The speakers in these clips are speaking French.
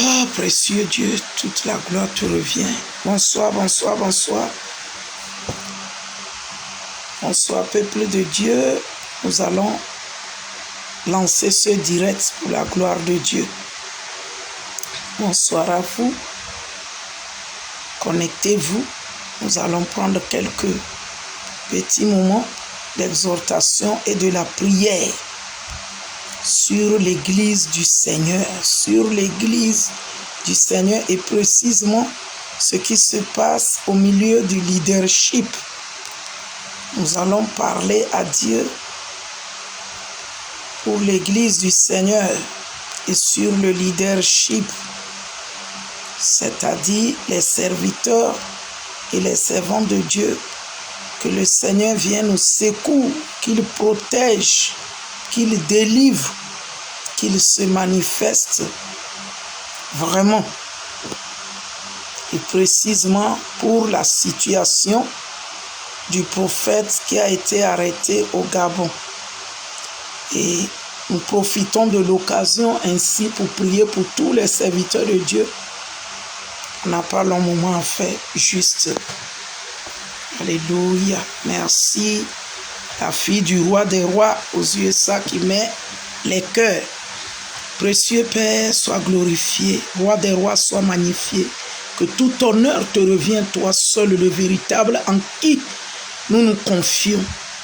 Oh, précieux Dieu, toute la gloire te revient. Bonsoir, bonsoir, bonsoir. Bonsoir, peuple de Dieu. Nous allons lancer ce direct pour la gloire de Dieu. Bonsoir à vous. Connectez-vous. Nous allons prendre quelques petits moments d'exhortation et de la prière sur l'église du Seigneur, et précisément ce qui se passe au milieu du leadership. Nous allons parler à Dieu pour l'église du Seigneur et sur le leadership, c'est-à-dire les serviteurs et les servants de Dieu, que le Seigneur vienne nous secourir, qu'il protège, qu'il délivre, qu'il se manifeste vraiment. Et précisément pour la situation du prophète qui a été arrêté au Gabon. Et nous profitons de l'occasion ainsi pour prier pour tous les serviteurs de Dieu. On n'a pas long moment à faire, juste. Alléluia. Merci. La fille du roi des rois aux USA qui met les cœurs. Précieux Père, sois glorifié. Roi des rois, sois magnifié. Que tout honneur te revienne, toi seul, le véritable, en qui nous nous confions.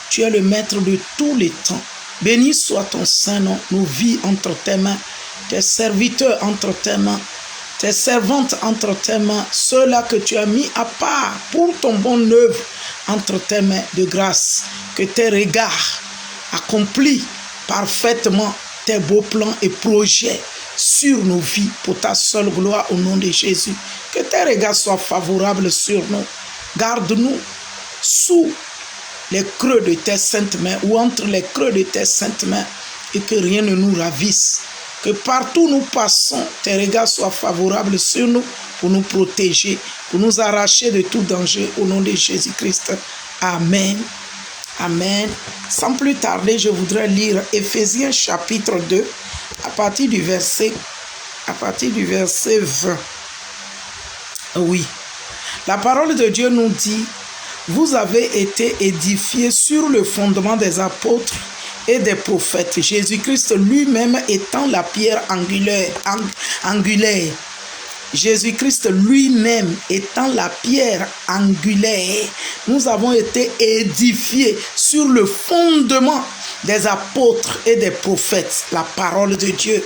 Tu es le maître de tous les temps. Béni soit ton saint nom, nos vies entre tes mains, tes serviteurs entre tes mains, tes servantes entre tes mains, ceux-là que tu as mis à part pour ton bon œuvre entre tes mains de grâce. Que tes regards accomplissent parfaitement tes beaux plans et projets sur nos vies pour ta seule gloire au nom de Jésus. Que tes regards soient favorables sur nous. Garde-nous sous les creux de tes saintes mains ou entre les creux de tes saintes mains et que rien ne nous ravisse. Que partout où nous passons, tes regards soient favorables sur nous pour nous protéger, pour nous arracher de tout danger au nom de Jésus-Christ. Amen. Amen. Sans plus tarder, je voudrais lire Éphésiens chapitre 2 à partir du verset 20. Oui. La parole de Dieu nous dit: vous avez été édifiés sur le fondement des apôtres et des prophètes, Jésus-Christ lui-même étant la pierre angulaire. Jésus-Christ lui-même étant la pierre angulaire. Nous avons été édifiés sur le fondement des apôtres et des prophètes, la parole de Dieu.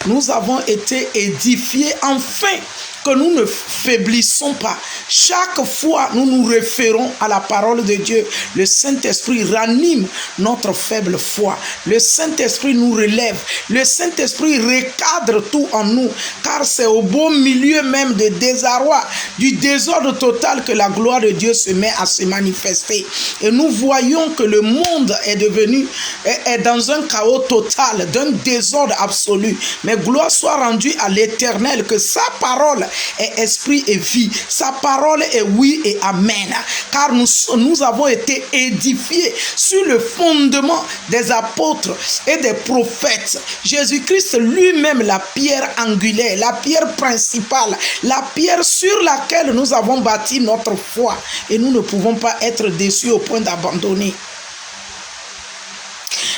Nous avons été édifiés afin que nous ne faiblissons pas. Chaque fois, nous nous référons à la parole de Dieu. Le Saint-Esprit ranime notre faible foi. Le Saint-Esprit nous relève. Le Saint-Esprit recadre tout en nous. Car c'est au beau milieu même de désarroi, du désordre total que la gloire de Dieu se met à se manifester. Et nous voyons que le monde est dans un chaos total, d'un désordre absolu. Mais gloire soit rendue à l'Éternel, que sa parole est esprit et vie. Sa parole est oui et amen. Car nous avons été édifiés sur le fondement des apôtres et des prophètes. Jésus-Christ lui-même, la pierre angulaire, la pierre principale, la pierre sur laquelle nous avons bâti notre foi. Et nous ne pouvons pas être déçus au point d'abandonner.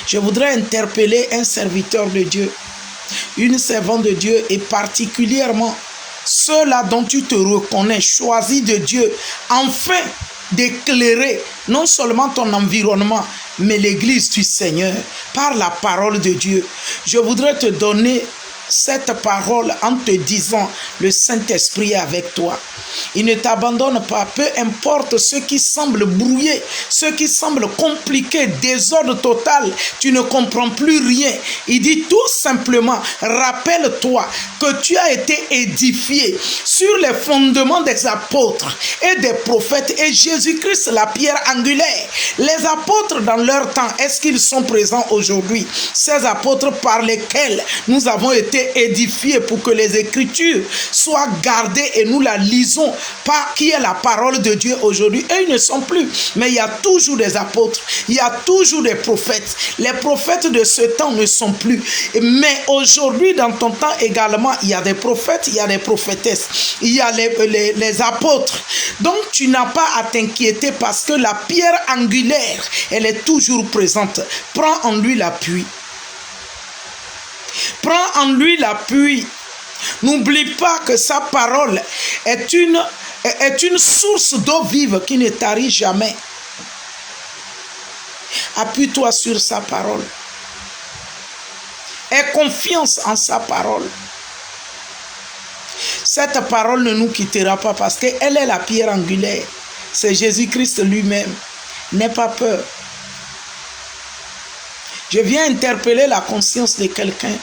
Je voudrais interpeller un serviteur de Dieu, une servante de Dieu, et particulièrement ceux-là dont tu te reconnais, choisis de Dieu, afin d'éclairer non seulement ton environnement, mais l'église du Seigneur, par la parole de Dieu. Je voudrais te donner cette parole en te disant: le Saint-Esprit est avec toi. Il ne t'abandonne pas, peu importe ce qui semble brouillé, ce qui semble compliqué, désordre total, tu ne comprends plus rien. Il dit tout simplement: rappelle-toi que tu as été édifié sur les fondements des apôtres et des prophètes et Jésus-Christ, la pierre angulaire. Les apôtres dans leur temps, est-ce qu'ils sont présents aujourd'hui? Ces apôtres par lesquels nous avons été été édifiés pour que les Écritures soient gardées et nous la lisons par qui est la parole de Dieu aujourd'hui. Eux, ils ne sont plus. Mais il y a toujours des apôtres. Il y a toujours des prophètes. Les prophètes de ce temps ne sont plus. Mais aujourd'hui, dans ton temps également, il y a des prophètes, il y a des prophétesses. Il y a les apôtres. Donc, tu n'as pas à t'inquiéter parce que la pierre angulaire, elle est toujours présente. Prends en lui l'appui. Prends en lui l'appui. N'oublie pas que sa parole est une source d'eau vive qui ne tarit jamais. Appuie-toi sur sa parole. Aie confiance en sa parole. Cette parole ne nous quittera pas parce qu'elle est la pierre angulaire. C'est Jésus-Christ lui-même. N'aie pas peur. Je viens interpeller la conscience de quelqu'un.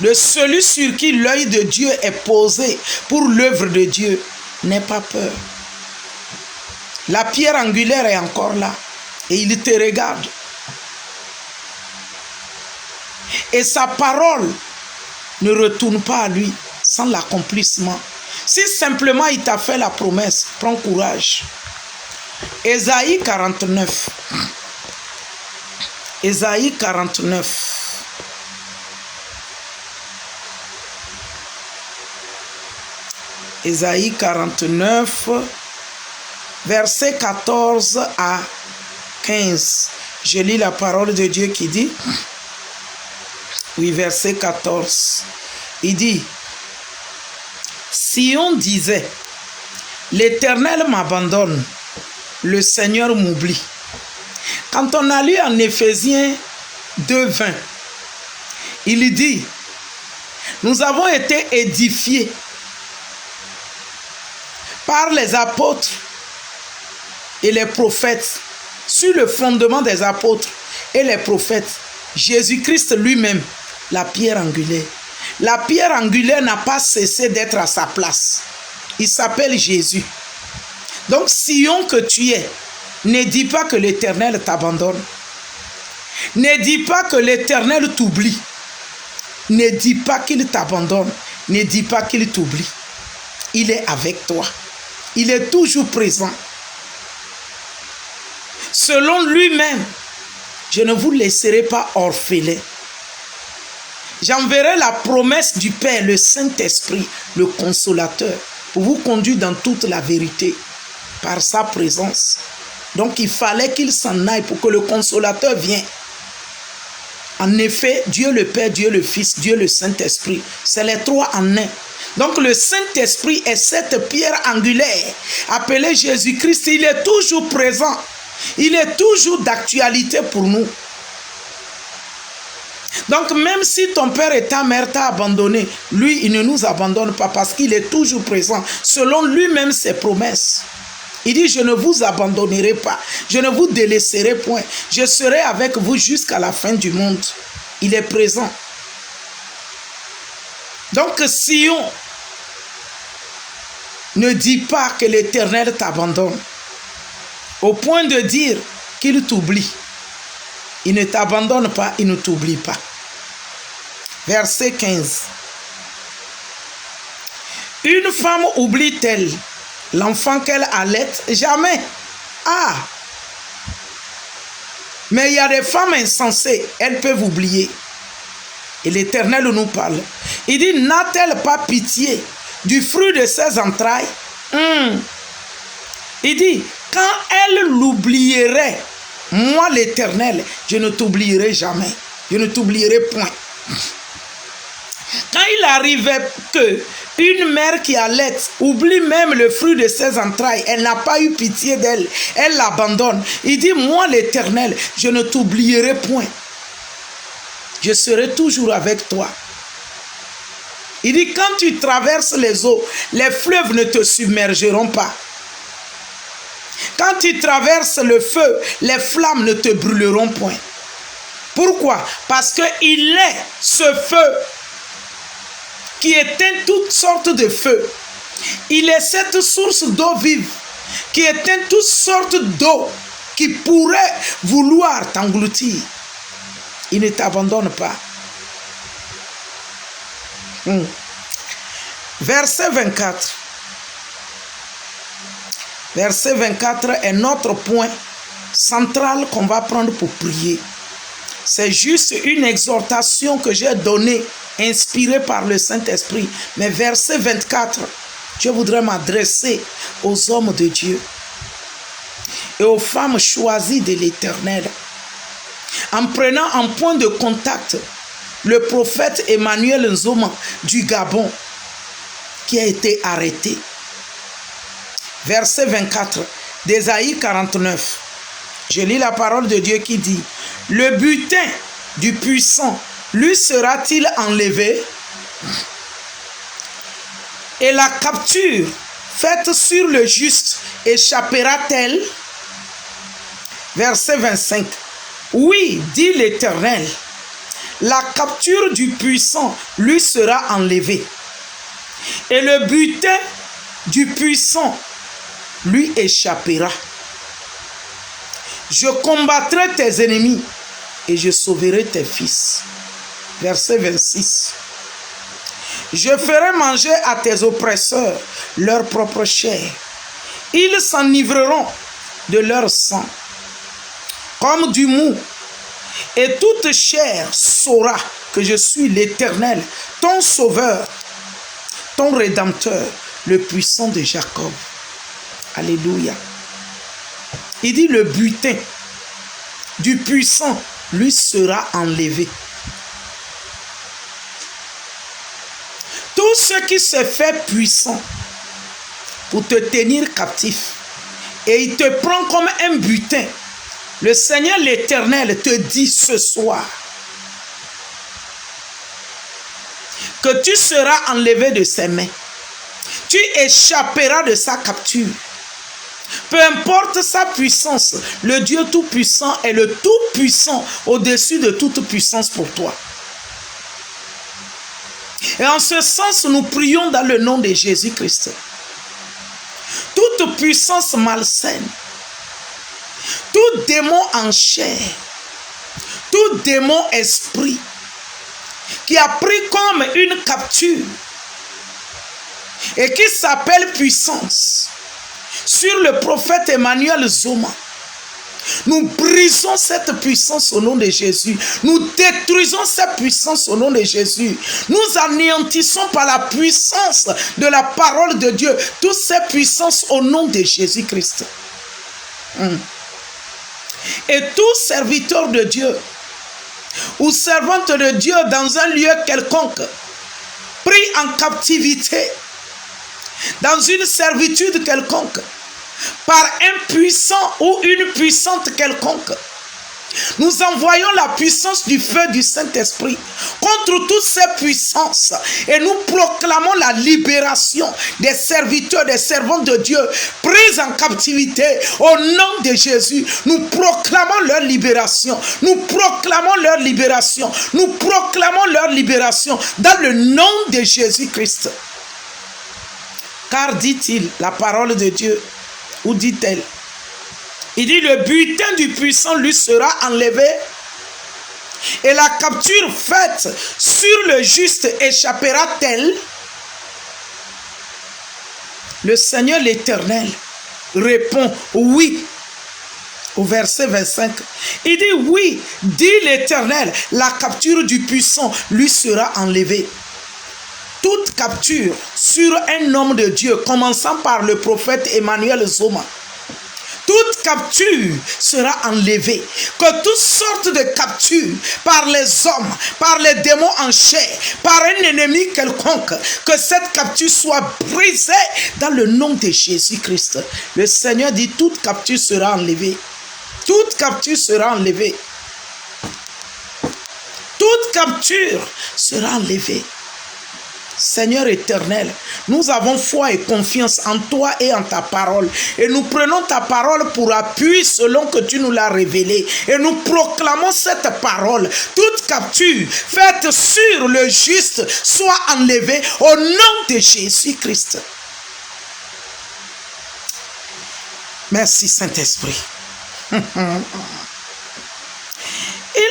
De celui sur qui l'œil de Dieu est posé pour l'œuvre de Dieu. N'aie pas peur. La pierre angulaire est encore là. Et il te regarde. Et sa parole ne retourne pas à lui sans l'accomplissement. Si simplement il t'a fait la promesse, prends courage. Ésaïe 49. Ésaïe 49. Ésaïe 49, verset 14 à 15. Je lis la parole de Dieu qui dit, oui, verset 14. Il dit, si on disait, l'Éternel m'abandonne, le Seigneur m'oublie. Quand on a lu en Éphésiens 2:20, il dit, nous avons été édifiés par les apôtres et les prophètes, sur le fondement des apôtres et les prophètes, Jésus-Christ lui-même, la pierre angulaire. La pierre angulaire n'a pas cessé d'être à sa place. Il s'appelle Jésus. Donc, Sion que tu es, ne dis pas que l'Éternel t'abandonne. Ne dis pas que l'Éternel t'oublie. Ne dis pas qu'il t'abandonne. Ne dis pas qu'il t'oublie. Il est avec toi. Il est toujours présent. Selon lui-même, je ne vous laisserai pas orphelins. J'enverrai la promesse du Père, le Saint-Esprit, le Consolateur, pour vous conduire dans toute la vérité, par sa présence. Donc il fallait qu'il s'en aille pour que le Consolateur vienne. En effet, Dieu le Père, Dieu le Fils, Dieu le Saint-Esprit, c'est les trois en un. Donc le Saint-Esprit est cette pierre angulaire, appelée Jésus-Christ. Il est toujours présent. Il est toujours d'actualité pour nous. Donc même si ton père et ta mère t'ont abandonné, lui, il ne nous abandonne pas parce qu'il est toujours présent, selon lui-même ses promesses. Il dit, je ne vous abandonnerai pas, je ne vous délaisserai point, je serai avec vous jusqu'à la fin du monde. Il est présent. Donc Sion, ne dis pas que l'Éternel t'abandonne, au point de dire qu'il t'oublie. Il ne t'abandonne pas, il ne t'oublie pas. Verset 15. Une femme oublie-t-elle l'enfant qu'elle allait? Jamais. Ah! Mais il y a des femmes insensées, elles peuvent oublier. Et l'Éternel nous parle. Il dit, n'a-t-elle pas pitié du fruit de ses entrailles? Il dit, quand elle l'oublierait, moi l'Éternel, je ne t'oublierai jamais. Je ne t'oublierai point. Quand il arrivait que une mère qui allait oublie même le fruit de ses entrailles, elle n'a pas eu pitié d'elle, elle l'abandonne. Il dit, moi l'Éternel, je ne t'oublierai point. Je serai toujours avec toi. Il dit, quand tu traverses les eaux, les fleuves ne te submergeront pas. Quand tu traverses le feu, les flammes ne te brûleront point. Pourquoi? Parce qu'il est ce feu qui éteint toutes sortes de feux. Il est cette source d'eau vive qui éteint toutes sortes d'eau qui pourraient vouloir t'engloutir. Il ne t'abandonne pas. Verset 24. Verset 24 est notre point central qu'on va prendre pour prier. C'est juste une exhortation que j'ai donnée, inspirée par le Saint-Esprit. Mais verset 24, je voudrais m'adresser aux hommes de Dieu et aux femmes choisies de l'Éternel, en prenant en point de contact le prophète Emmanuel Nzoma du Gabon, qui a été arrêté. Verset 24 d'Ésaïe 49. Je lis la parole de Dieu qui dit: le butin du puissant lui sera-t-il enlevé? Et la capture faite sur le juste échappera-t-elle? Verset 25. Oui, dit l'Éternel, la capture du puissant lui sera enlevée, et le butin du puissant lui échappera. Je combattrai tes ennemis et je sauverai tes fils. Verset 26. Je ferai manger à tes oppresseurs leur propre chair. Ils s'enivreront de leur sang comme du mou. Et toute chair saura que je suis l'Éternel, ton sauveur, ton rédempteur, le puissant de Jacob. Alléluia. Il dit le butin du puissant lui sera enlevé. Tout ce qui se fait puissant pour te tenir captif et il te prend comme un butin, le Seigneur l'Éternel te dit ce soir que tu seras enlevé de ses mains. Tu échapperas de sa capture. Peu importe sa puissance, le Dieu Tout-Puissant est le Tout-Puissant au-dessus de toute puissance pour toi. Et en ce sens, nous prions dans le nom de Jésus-Christ. Toute puissance malsaine, tout démon en chair, tout démon esprit qui a pris comme une capture et qui s'appelle puissance sur le prophète Emmanuel Nzoma, nous brisons cette puissance au nom de Jésus. Nous détruisons cette puissance au nom de Jésus. Nous anéantissons par la puissance de la parole de Dieu toutes ces puissances au nom de Jésus-Christ. Et tout serviteur de Dieu ou servante de Dieu dans un lieu quelconque, pris en captivité, dans une servitude quelconque, par un puissant ou une puissante quelconque, nous envoyons la puissance du feu du Saint-Esprit contre toutes ces puissances et nous proclamons la libération des serviteurs, des servants de Dieu pris en captivité au nom de Jésus. Nous proclamons leur libération. Nous proclamons leur libération. Nous proclamons leur libération dans le nom de Jésus-Christ. Car dit-il, la parole de Dieu, ou dit-elle? Il dit le butin du puissant lui sera enlevé et la capture faite sur le juste échappera-t-elle? Le Seigneur l'Éternel répond oui. Au verset 25, il dit oui, dit l'Éternel, la capture du puissant lui sera enlevée. Toute capture sur un homme de Dieu, commençant par le prophète Emmanuel Nzoma, toute capture sera enlevée. Que toutes sortes de captures par les hommes, par les démons en chair, par un ennemi quelconque, que cette capture soit brisée dans le nom de Jésus-Christ. Le Seigneur dit toute capture sera enlevée. Toute capture sera enlevée. Toute capture sera enlevée. Seigneur éternel, nous avons foi et confiance en toi et en ta parole. Et nous prenons ta parole pour appui selon que tu nous l'as révélé. Et nous proclamons cette parole. Toute capture faite sur le juste soit enlevée au nom de Jésus-Christ. Merci Saint-Esprit.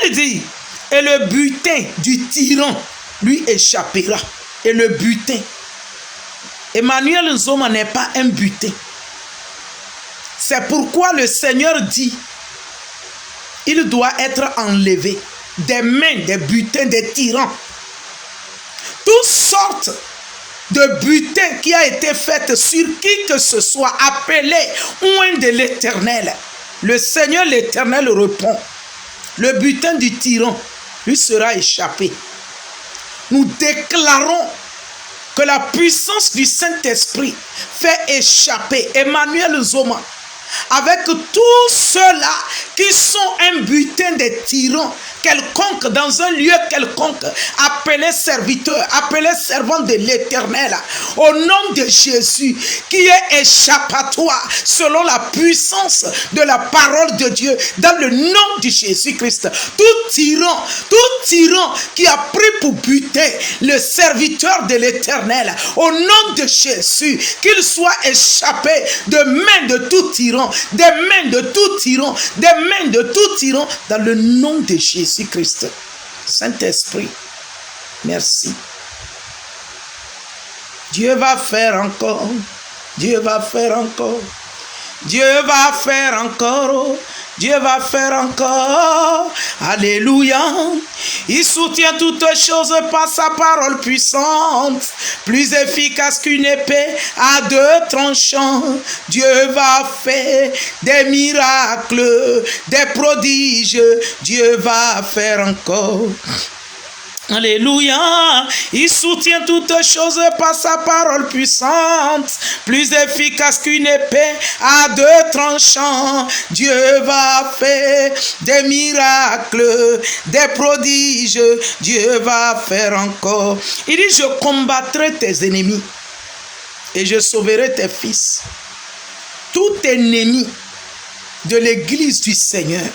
Il dit, et le butin du tyran lui échappera. et le butin. Emmanuel Nzoma n'est pas un butin. C'est pourquoi le Seigneur dit, il doit être enlevé des mains des butins, des tyrans. Toutes sortes de butin qui a été fait sur qui que ce soit appelé oint de l'Éternel. Le Seigneur l'Éternel répond, le butin du tyran lui sera échappé. Nous déclarons que la puissance du Saint-Esprit fait échapper Emmanuel Nzoma avec tous ceux-là qui sont un butin des tyrans quelconque, dans un lieu quelconque, appelés serviteurs, appelés servants de l'Éternel, au nom de Jésus, qui est échappatoire selon la puissance de la parole de Dieu, dans le nom de Jésus-Christ. Tout tyran qui a pris pour butin le serviteur de l'Éternel, au nom de Jésus, qu'il soit échappé de main de tout tyran, des mains de tout tyran, des mains de tout tyran, dans le nom de Jésus-Christ. Saint-Esprit, merci. Dieu va faire encore. Dieu va faire encore. Dieu va faire encore. Dieu va faire encore. Alléluia. Il soutient toutes choses par sa parole puissante, plus efficace qu'une épée à deux tranchants. Dieu va faire des miracles, des prodiges. Dieu va faire encore. Alléluia. Il soutient toutes choses par sa parole puissante, plus efficace qu'une épée à deux tranchants. Dieu va faire des miracles, des prodiges. Dieu va faire encore. Il dit, je combattrai tes ennemis et je sauverai tes fils. Tout ennemi de l'église du Seigneur,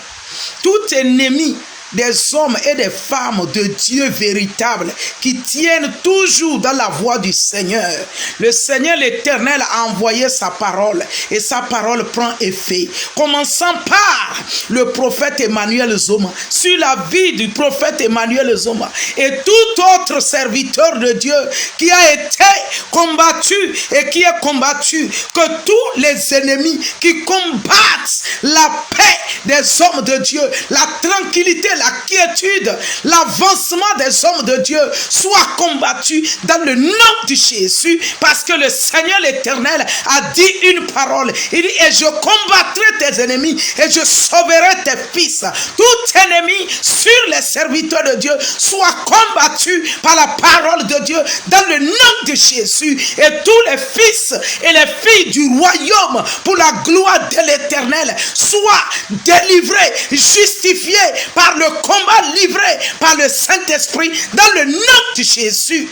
tout ennemi des hommes et des femmes de Dieu véritable qui tiennent toujours dans la voie du Seigneur. Le Seigneur l'Éternel a envoyé sa parole et sa parole prend effet. Commençant par le prophète Emmanuel Nzoma, sur la vie du prophète Emmanuel Nzoma et tout autre serviteur de Dieu qui a été combattu et qui est combattu, que tous les ennemis qui combattent la paix des hommes de Dieu, la tranquillité, la quiétude, l'avancement des hommes de Dieu soit combattu dans le nom de Jésus, parce que le Seigneur l'Éternel a dit une parole. Il dit, et je combattrai tes ennemis et je sauverai tes fils. Tout ennemi sur les serviteurs de Dieu soit combattu par la parole de Dieu dans le nom de Jésus, et tous les fils et les filles du royaume pour la gloire de l'Éternel soient délivrés, justifiés par le combat livré par le Saint-Esprit dans le nom de Jésus.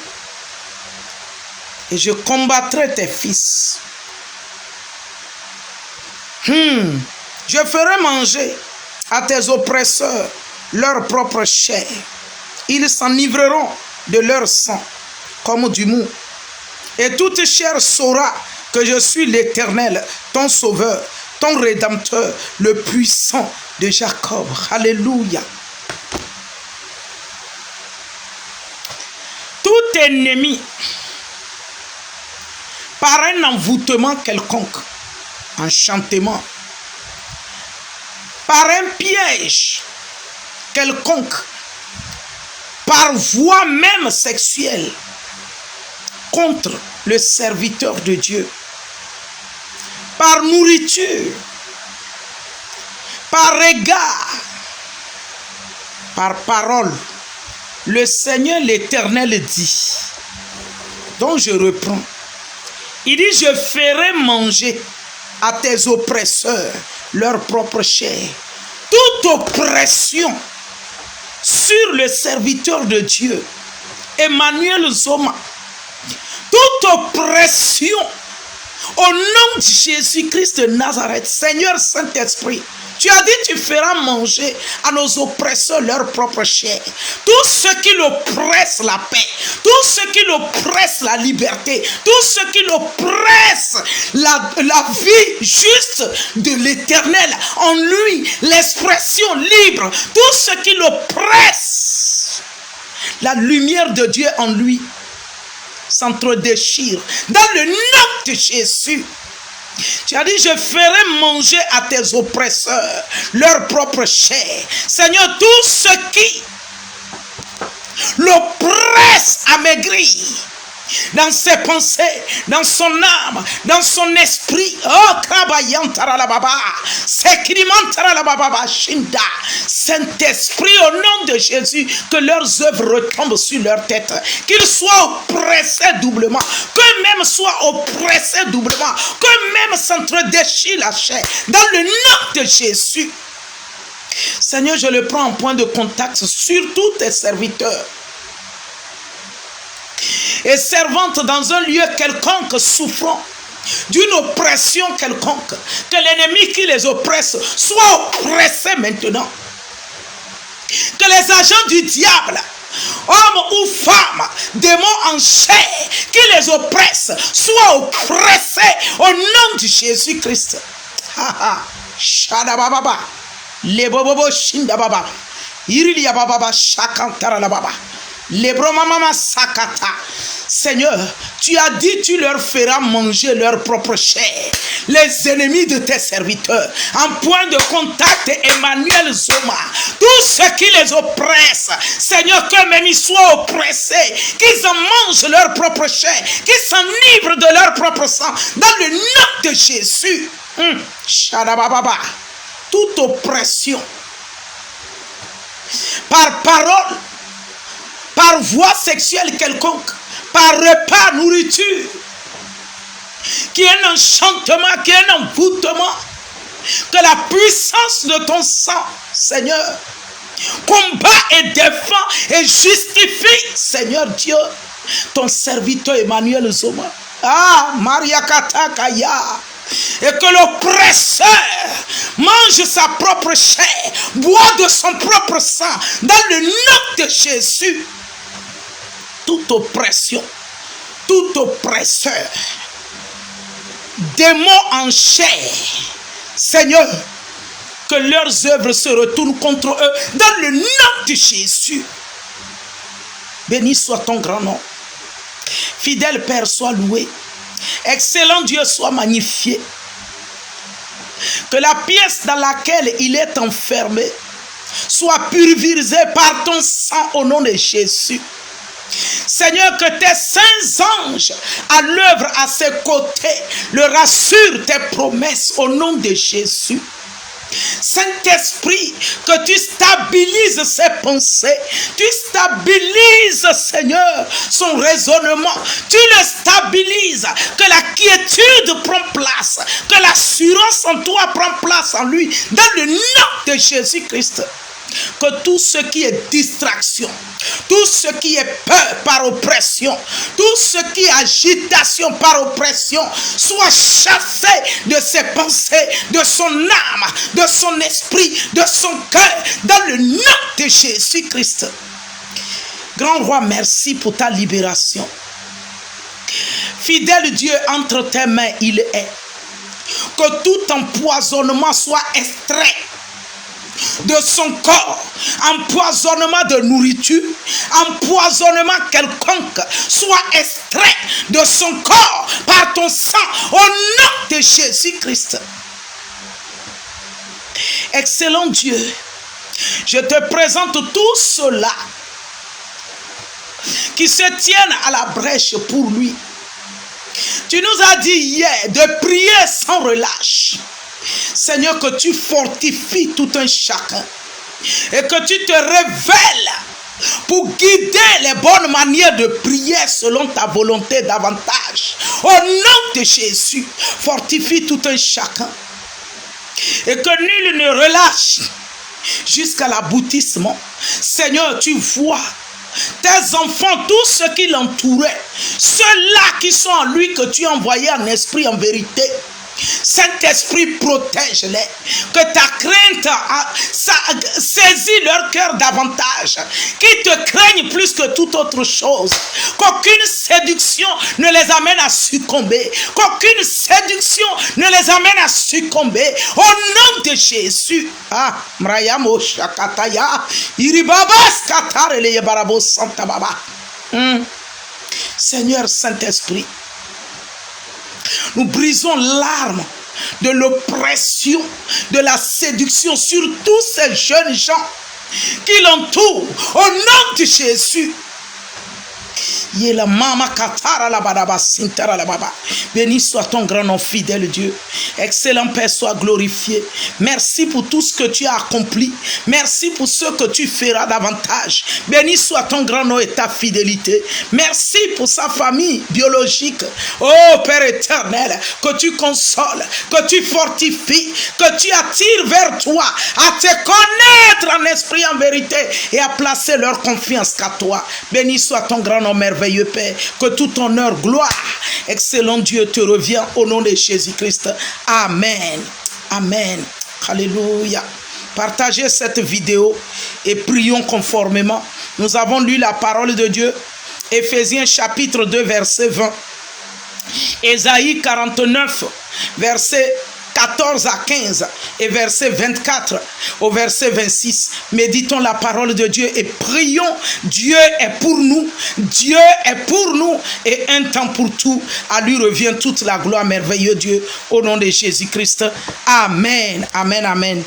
Et je combattrai tes fils. Je ferai manger à tes oppresseurs leur propre chair. Ils s'enivreront de leur sang comme du mou. Et toute chair saura que je suis l'Éternel, ton sauveur, ton rédempteur, le puissant de Jacob. Alléluia. Tout ennemi, par un envoûtement quelconque, enchantement, par un piège quelconque, par voie même sexuelle, contre le serviteur de Dieu, par nourriture, par regard, par parole, le Seigneur l'Éternel dit, donc je reprends, il dit, je ferai manger à tes oppresseurs leur propre chair. Toute oppression sur le serviteur de Dieu, Emmanuel Nzoma, toute oppression au nom de Jésus-Christ de Nazareth, Seigneur Saint-Esprit, tu as dit, tu feras manger à nos oppresseurs leur propre chair. Tous ceux qui l'oppressent la paix, tous ceux qui l'oppressent la liberté, tous ceux qui l'oppressent la vie juste de l'Éternel en lui, l'expression libre, tous ceux qui l'oppressent la lumière de Dieu en lui, s'entre-déchirent. Dans le nom de Jésus. Tu as dit, je ferai manger à tes oppresseurs leur propre chair. Seigneur, tout ce qui l'oppresse amaigri dans ses pensées, dans son âme, dans son esprit. Oh, Saint-Esprit, au nom de Jésus, que leurs œuvres retombent sur leur tête, qu'ils soient oppressés doublement, qu'eux-mêmes soient oppressés doublement, qu'eux-mêmes s'entre-déchirent la chair, dans le nom de Jésus. Seigneur, je le prends en point de contact sur tous tes serviteurs et servantes dans un lieu quelconque souffrant d'une oppression quelconque, que l'ennemi qui les oppresse soit oppressé maintenant. Que les agents du diable, hommes ou femmes, démons en chair, qui les oppressent, soient oppressés au nom de Jésus-Christ. Shadababa, Lebobobo Shindababa, Iriliababa Shakantarababa. Sakata. Seigneur, tu as dit tu leur feras manger leur propre chair. Les ennemis de tes serviteurs, en point de contact, Emmanuel Zoma, tous ceux qui les oppressent, Seigneur, qu'eux-mêmes ils soient oppressés, qu'ils en mangent leur propre chair, qu'ils s'enivrent de leur propre sang, dans le nom de Jésus. Shadababa. Toute oppression par parole, par voie sexuelle quelconque, par repas, nourriture, qui est un enchantement, qui est un envoûtement, que la puissance de ton sang, Seigneur, combat et défend et justifie, Seigneur Dieu, ton serviteur Emmanuel Zoma. Ah, Maria Katakaya. Et que l'oppresseur mange sa propre chair, boit de son propre sang, dans le nom de Jésus. Toute oppression, tout oppresseur, démons en chair, Seigneur, que leurs œuvres se retournent contre eux, dans le nom de Jésus. Béni soit ton grand nom. Fidèle Père, sois loué. Excellent Dieu, soit magnifié. Que la pièce dans laquelle il est enfermé soit purifiée par ton sang au nom de Jésus. Seigneur, que tes saints anges à l'œuvre à ses côtés le rassurent tes promesses au nom de Jésus. Saint-Esprit, que tu stabilises ses pensées, tu stabilises, Seigneur, son raisonnement, tu le stabilises, que la quiétude prend place, que l'assurance en toi prend place en lui, dans le nom de Jésus-Christ. Que tout ce qui est distraction, tout ce qui est peur par oppression, tout ce qui est agitation par oppression, soit chassé de ses pensées, de son âme, de son esprit, de son cœur, dans le nom de Jésus-Christ. Grand roi, merci pour ta libération. Fidèle Dieu, entre tes mains il est. Que tout empoisonnement soit extrait de son corps, empoisonnement de nourriture, empoisonnement quelconque, soit extrait de son corps par ton sang, au nom de Jésus-Christ. Excellent Dieu, je te présente tous ceux-là qui se tiennent à la brèche pour lui. Tu nous as dit hier de prier sans relâche. Seigneur, que tu fortifies tout un chacun et que tu te révèles pour guider les bonnes manières de prier selon ta volonté davantage. Au nom de Jésus, fortifie tout un chacun et que nul ne relâche jusqu'à l'aboutissement. Seigneur, tu vois tes enfants, tous ceux qui l'entouraient, ceux-là qui sont en lui que tu as envoyés en esprit, en vérité. Saint-Esprit, protège-les. Que ta crainte saisit leur cœur davantage. Qu'ils te craignent plus que toute autre chose. Qu'aucune séduction ne les amène à succomber. Qu'aucune séduction ne les amène à succomber. Au nom de Jésus. Ah, Mrayamo Shakataya. Iribabas Katarele Barabo Santa Baba. Seigneur Saint-Esprit, nous brisons l'arme de l'oppression, de la séduction sur tous ces jeunes gens qui l'entourent au nom de Jésus. Béni soit ton grand nom, fidèle Dieu. Excellent Père, sois glorifié. Merci pour tout ce que tu as accompli. Merci pour ce que tu feras davantage. Béni soit ton grand nom et ta fidélité. Merci pour sa famille biologique. Oh Père éternel, que tu consoles, que tu fortifies, que tu attires vers toi, à te connaître en esprit, en vérité, et à placer leur confiance qu'à toi. Béni soit ton grand nom merveilleux Père, que tout honneur, gloire, excellent Dieu te revient au nom de Jésus-Christ. Amen. Amen. Alléluia. Partagez cette vidéo et prions conformément. Nous avons lu la parole de Dieu, Éphésiens chapitre 2 verset 20, Ésaïe 49 verset 14 à 15 et verset 24 au verset 26. Méditons la parole de Dieu et prions. Dieu est pour nous. Dieu est pour nous et un temps pour tout. À lui revient toute la gloire, merveilleux Dieu, au nom de Jésus-Christ. Amen. Amen. Amen.